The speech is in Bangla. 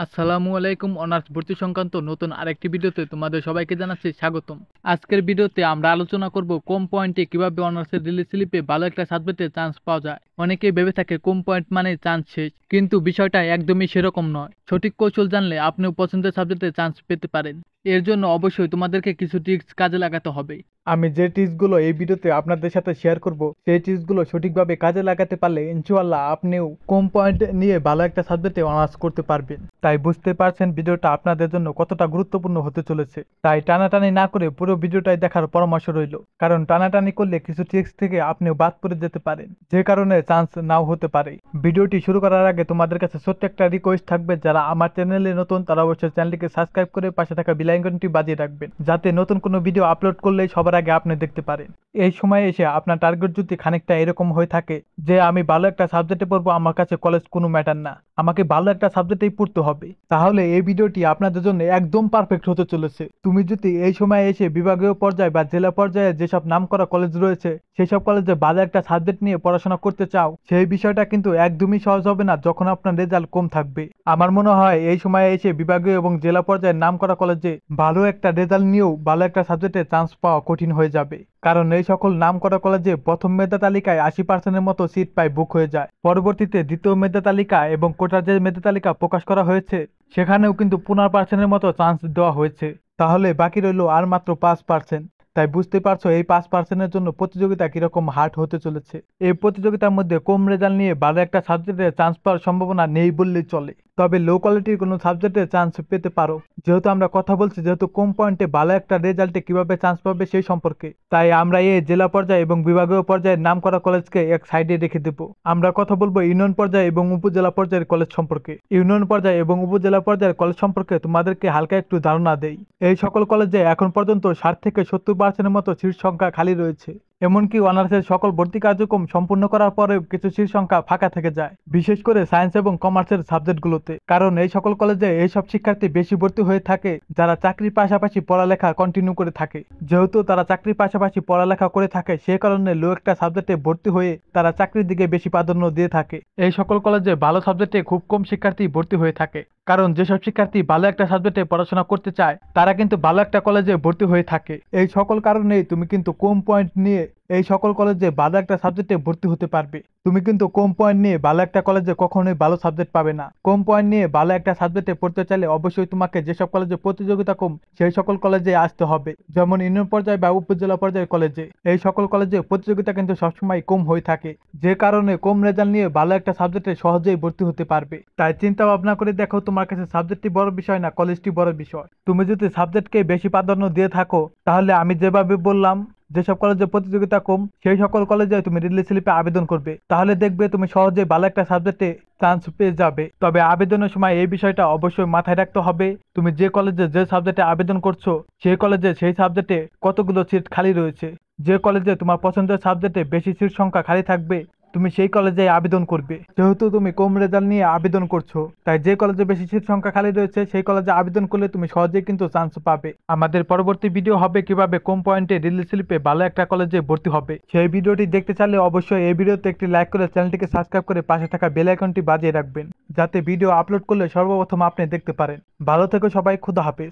আসসালামু আলাইকুম। অনার্স ভর্তি সংক্রান্ত নতুন আরেকটি ভিডিওতে তোমাদের সবাইকে জানাচ্ছি স্বাগতম। আজকের ভিডিওতে আমরা আলোচনা করব কম পয়েন্টে কিভাবে অনার্সের রিলিজ স্লিপে ভালো একটা সাবজেক্টে চান্স পাওয়া যায়। অনেকেই ভেবে থাকে কম পয়েন্ট মানে চান্স শেষ, কিন্তু বিষয়টা একদমই সেরকম নয়। সঠিক কৌশল জানলে আপনিও পছন্দের সাবজেক্টে চান্স পেতে পারেন। এর জন্য অবশ্যই তোমাদেরকে কিছু ট্রিক্স কাজে লাগাতে হবে। আমি যে টিপসগুলো এই ভিডিওতে আপনাদের সাথে শেয়ার করব, সেই টিপসগুলো সঠিকভাবে কাজে লাগাতে পারলে ইনশাআল্লাহ আপনিও কম পয়েন্ট নিয়ে ভালো একটা সাবজেক্টে অনার্স করতে পারবেন। তাই বুঝতে পারছেন ভিডিওটা আপনাদের জন্য কতটা গুরুত্বপূর্ণ হতে চলেছে। তাই টানাটানি না করে পুরো ভিডিওটাই দেখার পরামর্শ রইল, কারণ টানাটানি করলে কিছু ট্রিক্স থেকে আপনিও বাদ পড়ে যেতে পারেন, যে কারণে চান্স নাও হতে পারে। ভিডিওটি শুরু করার আগে তোমাদের কাছে ছোট্ট একটা রিকোয়েস্ট থাকবে, যারা আমার চ্যানেলে নতুন তারা অবশ্যই চ্যানেলটিকে সাবস্ক্রাইব করে পাশে থাকা বেল আইকনটি বাজিয়ে রাখবেন, যাতে নতুন কোনো ভিডিও আপলোড করলেই সবার আগে আপনি দেখতে পারেন। এই সময়ে এসে আপনার টার্গেট যদি খানিকটা এরকম হয়ে থাকে যে আমি ভালো একটা সাবজেক্টে পড়বো, আমার কাছে কলেজ কোনো ম্যাটার না, আমাকে ভালো একটা সাবজেক্টেই পড়তে হবে, তাহলে এই ভিডিওটি আপনাদের জন্য একদম পারফেক্ট হতে চলেছে। তুমি যদি এই সময় এসে বিভাগীয় পর্যায়ে বা জেলা পর্যায়ে যেসব নামকরা কলেজ রয়েছে সেই সব কলেজে ভালো একটা সাবজেক্ট নিয়ে পড়াশোনা করতে চাও, সেই বিষয়টা কিন্তু একদমই সহজ হবে না যখন আপনার রেজাল্ট কম থাকবে। আমার মনে হয় এই সময়ে এসে বিভাগীয় এবং জেলা পর্যায়ের নামকরা কলেজে ভালো একটা রেজাল্ট নিয়েও ভালো একটা সাবজেক্টে চান্স পাওয়া কঠিন হয়ে যাবে, কারণ এই সকল নামকরা কলেজে প্রথম মেধা তালিকায় 80% মতো সিট পায় বুক হয়ে যায়। পরবর্তীতে দ্বিতীয় মেধা তালিকা এবং কোটার যে মেধা তালিকা প্রকাশ করা হয়েছে সেখানেও কিন্তু 15% মতো চান্স দেওয়া হয়েছে, তাহলে বাকি রইল আর মাত্র 5%। তাই বুঝতে পারছো এই 5%-এর জন্য প্রতিযোগিতা কিরকম হার্ড হতে চলেছে। এই প্রতিযোগিতার মধ্যে কম রেজাল্ট নিয়ে ভালো একটা সাবজেক্টে চান্স পাওয়ার সম্ভাবনা নেই বললেই চলে, তবে লো কোয়ালিটির কোনো সাবজেক্টে চান্স পেতে পারো। যেহেতু আমরা কথা বলছি যেহেতু কম পয়েন্টে ভালো একটা রেজাল্টে কিভাবে চান্স পাবে সেই সম্পর্কে, তাই আমরা এই জেলা পর্যায়ে এবং বিভাগীয় পর্যায়ের নামকরা কলেজকে এক সাইডে রেখে দেবো। আমরা কথা বলবো ইউনিয়ন পর্যায়ে এবং উপজেলা পর্যায়ের কলেজ সম্পর্কে। ইউনিয়ন পর্যায়ে এবং উপজেলা পর্যায়ের কলেজ সম্পর্কে তোমাদেরকে হালকা একটু ধারণা দেই। এই সকল কলেজে এখন পর্যন্ত 60 থেকে 70% মতো সিট সংখ্যা খালি রয়েছে। এমনকি অনার্সের সকল ভর্তি কার্যক্রম সম্পূর্ণ করার পরেও কিছু সিট সংখ্যা ফাঁকা থেকে যায়, বিশেষ করে সায়েন্স এবং কমার্সের সাবজেক্টগুলোতে, কারণ এই সকল কলেজে এইসব শিক্ষার্থী বেশি ভর্তি হয়ে থাকে যারা চাকরির পাশাপাশি পড়ালেখা কন্টিনিউ করে থাকে। যেহেতু তারা চাকরির পাশাপাশি পড়ালেখা করে থাকে সে কারণে লো একটা সাবজেক্টে ভর্তি হয়ে তারা চাকরির দিকে বেশি প্রাধান্য দিয়ে থাকে। এই সকল কলেজে ভালো সাবজেক্টে খুব কম শিক্ষার্থী ভর্তি হয়ে থাকে, কারণ যেসব শিক্ষার্থী ভালো একটা সাবজেক্টে পড়াশোনা করতে চায় তারা কিন্তু ভালো একটা কলেজে ভর্তি হয়ে থাকে। এই সকল কারণেই তুমি কিন্তু কম পয়েন্ট নিয়ে এই সকল কলেজে ভালো একটা সাবজেক্টে ভর্তি হতে পারবে। তুমি কিন্তু কম পয়েন্ট নিয়ে ভালো একটা কলেজে কখনোই ভালো সাবজেক্ট পাবে না। কম পয়েন্ট নিয়ে ভালো একটা সাবজেক্টে পড়তে চাইলে অবশ্যই তোমাকে যেসব কলেজে প্রতিযোগিতা কম সেই সকল কলেজে আসতে হবে, যেমন ইউনিয়ন পর্যায়ে বা উপজেলা পর্যায়ের কলেজে। এই সকল কলেজে প্রতিযোগিতা কিন্তু সবসময় কম হয়ে থাকে, যে কারণে কম রেজাল্ট নিয়ে ভালো একটা সাবজেক্টে সহজেই ভর্তি হতে পারবে। তাই চিন্তা ভাবনা করে দেখো তোমার কাছে সাবজেক্টটি বড় বিষয় না কলেজটি বড় বিষয়। তুমি যদি সাবজেক্টকে বেশি প্রাধান্য দিয়ে থাকো তাহলে আমি যেভাবে বললাম যেসব কলেজে প্রতিযোগিতা কম সেই সকল কলেজে তুমি রিলিজ স্লিপে আবেদন করবে, তাহলে দেখবে তুমি সহজে ভালো একটা সাবজেক্টে চান্স পেয়ে যাবে। তবে আবেদনের সময় এই বিষয়টা অবশ্যই মাথায় রাখতে হবে, তুমি যে কলেজে যে সাবজেক্টে আবেদন করছো সেই কলেজে সেই সাবজেক্টে কতগুলো সিট খালি রয়েছে। যে কলেজে তোমার পছন্দের সাবজেক্টে বেশি সিট সংখ্যা খালি থাকবে তুমি সেই কলেজে আবেদন করবে। যেহেতু তুমি কম রেজাল্ট নিয়ে আবেদন করছো তাই যে কলেজে বেশি সিট সংখ্যা খালি রয়েছে সেই কলেজে আবেদন করলে তুমি সহজেই কিন্তু চান্স পাবে। আমাদের পরবর্তী ভিডিও হবে কিভাবে কম পয়েন্টে রিলিজ স্লিপে ভালো একটা কলেজে ভর্তি হবে। সেই ভিডিওটি দেখতে চাইলে অবশ্যই এই ভিডিওতে একটি লাইক করে চ্যানেলটিকে সাবস্ক্রাইব করে পাশে থাকা বেল আইকনটি বাজিয়ে রাখবেন, যাতে ভিডিও আপলোড করলে সর্বপ্রথম আপনি দেখতে পারেন। ভালো থেকো সবাই, খুদা হাফেজ।